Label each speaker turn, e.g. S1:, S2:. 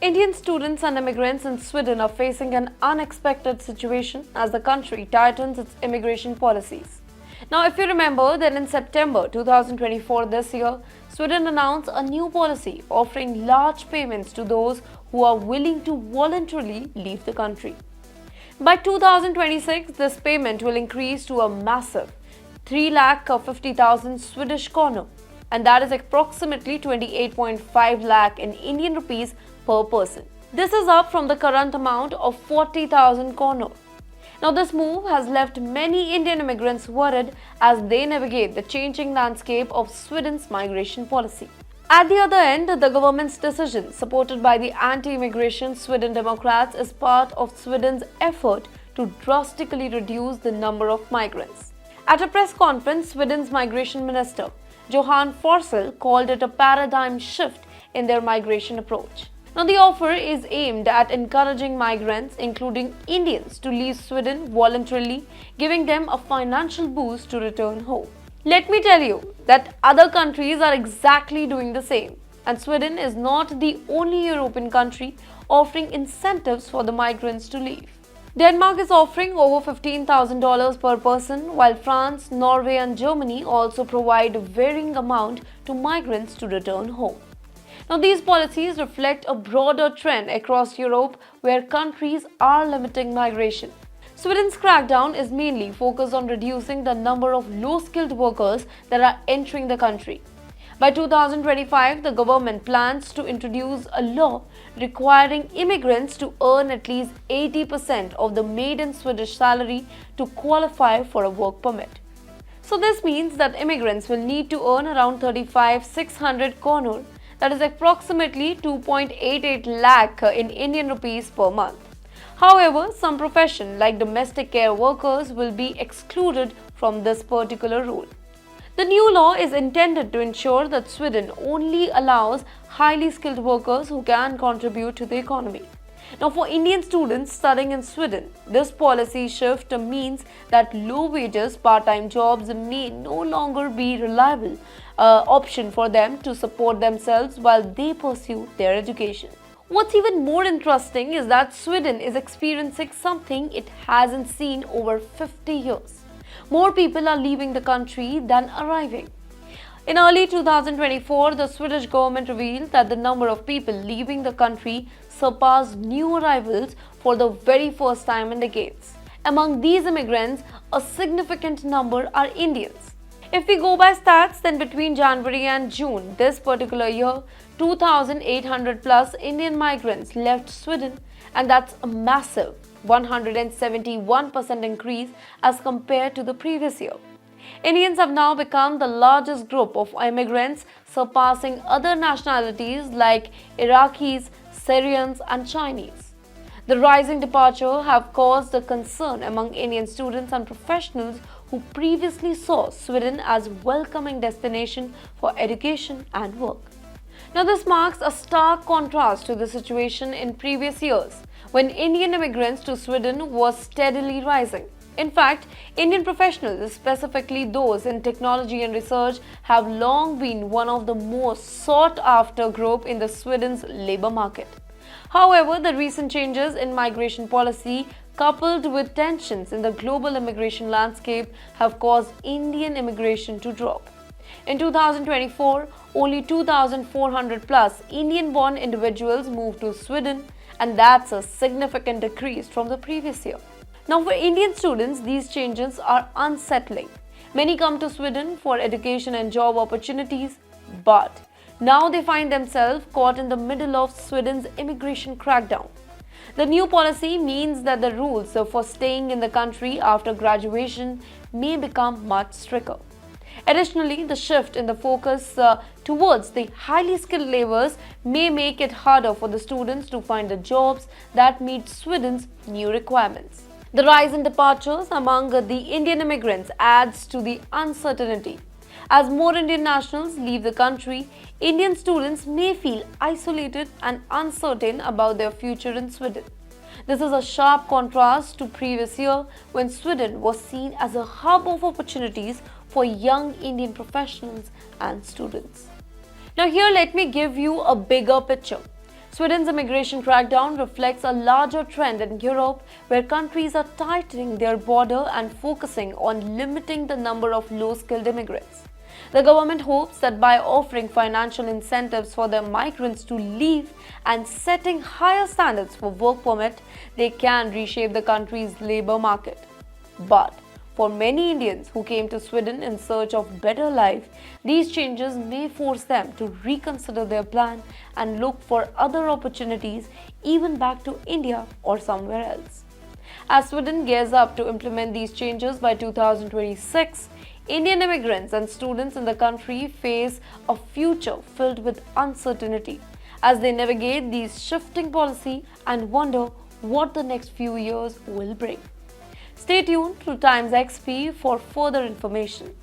S1: Indian students and immigrants in Sweden are facing an unexpected situation as the country tightens its immigration policies. Now, if you remember, then in September 2024 this year, Sweden announced a new policy offering large payments to those who are willing to voluntarily leave the country. By 2026, this payment will increase to a massive 3,50,000 Swedish kronor, and that is approximately 28.5 lakh in Indian rupees per person. This is up from the current amount of 40,000 kronor. Now, this move has left many Indian immigrants worried as they navigate the changing landscape of Sweden's migration policy. At the other end, the government's decision, supported by the anti-immigration Sweden Democrats, is part of Sweden's effort to drastically reduce the number of migrants. At a press conference, Sweden's Migration Minister Johan Forssell called it a paradigm shift in their migration approach. Now, the offer is aimed at encouraging migrants, including Indians, to leave Sweden voluntarily, giving them a financial boost to return home. Let me tell you that other countries are exactly doing the same, and Sweden is not the only European country offering incentives for the migrants to leave. Denmark is offering over $15,000 per person, while France, Norway and Germany also provide a varying amount to migrants to return home. Now, these policies reflect a broader trend across Europe where countries are limiting migration. Sweden's crackdown is mainly focused on reducing the number of low-skilled workers that are entering the country. By 2025, the government plans to introduce a law requiring immigrants to earn at least 80% of the maiden Swedish salary to qualify for a work permit. So this means that immigrants will need to earn around 35,600 kronor, that is approximately 2.88 lakh in Indian rupees per month. However, some professions like domestic care workers will be excluded from this particular rule. The new law is intended to ensure that Sweden only allows highly skilled workers who can contribute to the economy. Now, for Indian students studying in Sweden, this policy shift means that low wages part-time jobs may no longer be a reliable option for them to support themselves while they pursue their education. What's even more interesting is that Sweden is experiencing something it hasn't seen over 50 years. More people are leaving the country than arriving. In early 2024, the Swedish government revealed that the number of people leaving the country surpassed new arrivals for the very first time in decades. Among these immigrants, a significant number are Indians. If we go by stats, then between January and June this particular year, 2,800 plus Indian migrants left Sweden, and that's a massive 171% increase as compared to the previous year. Indians have now become the largest group of immigrants, surpassing other nationalities like Iraqis, Syrians and Chinese. The rising departure have caused a concern among Indian students and professionals who previously saw Sweden as a welcoming destination for education and work. Now, this marks a stark contrast to the situation in previous years, when Indian immigrants to Sweden was steadily rising. In fact, Indian professionals, specifically those in technology and research, have long been one of the most sought-after group in the Sweden's labor market. However, the recent changes in migration policy, coupled with tensions in the global immigration landscape, have caused Indian immigration to drop. In 2024, only 2,400 plus Indian-born individuals moved to Sweden, and that's a significant decrease from the previous year. Now, for Indian students, these changes are unsettling. Many come to Sweden for education and job opportunities, but now they find themselves caught in the middle of Sweden's immigration crackdown. The new policy means that the rules for staying in the country after graduation may become much stricter. Additionally, the shift in the focus towards the highly skilled laborers may make it harder for the students to find the jobs that meet Sweden's new requirements. The rise in departures among the Indian immigrants adds to the uncertainty. As more Indian nationals leave the country, Indian students may feel isolated and uncertain about their future in Sweden. This is a sharp contrast to previous year when Sweden was seen as a hub of opportunities for young Indian professionals and students. Now here let me give you a bigger picture. Sweden's immigration crackdown reflects a larger trend in Europe where countries are tightening their border and focusing on limiting the number of low-skilled immigrants. The government hopes that by offering financial incentives for their migrants to leave and setting higher standards for work permit, they can reshape the country's labor market. But for many Indians who came to Sweden in search of better life, these changes may force them to reconsider their plan and look for other opportunities, even back to India or somewhere else. As Sweden gears up to implement these changes by 2026, Indian immigrants and students in the country face a future filled with uncertainty as they navigate these shifting policy and wonder what the next few years will bring. Stay tuned to TimesXP for further information.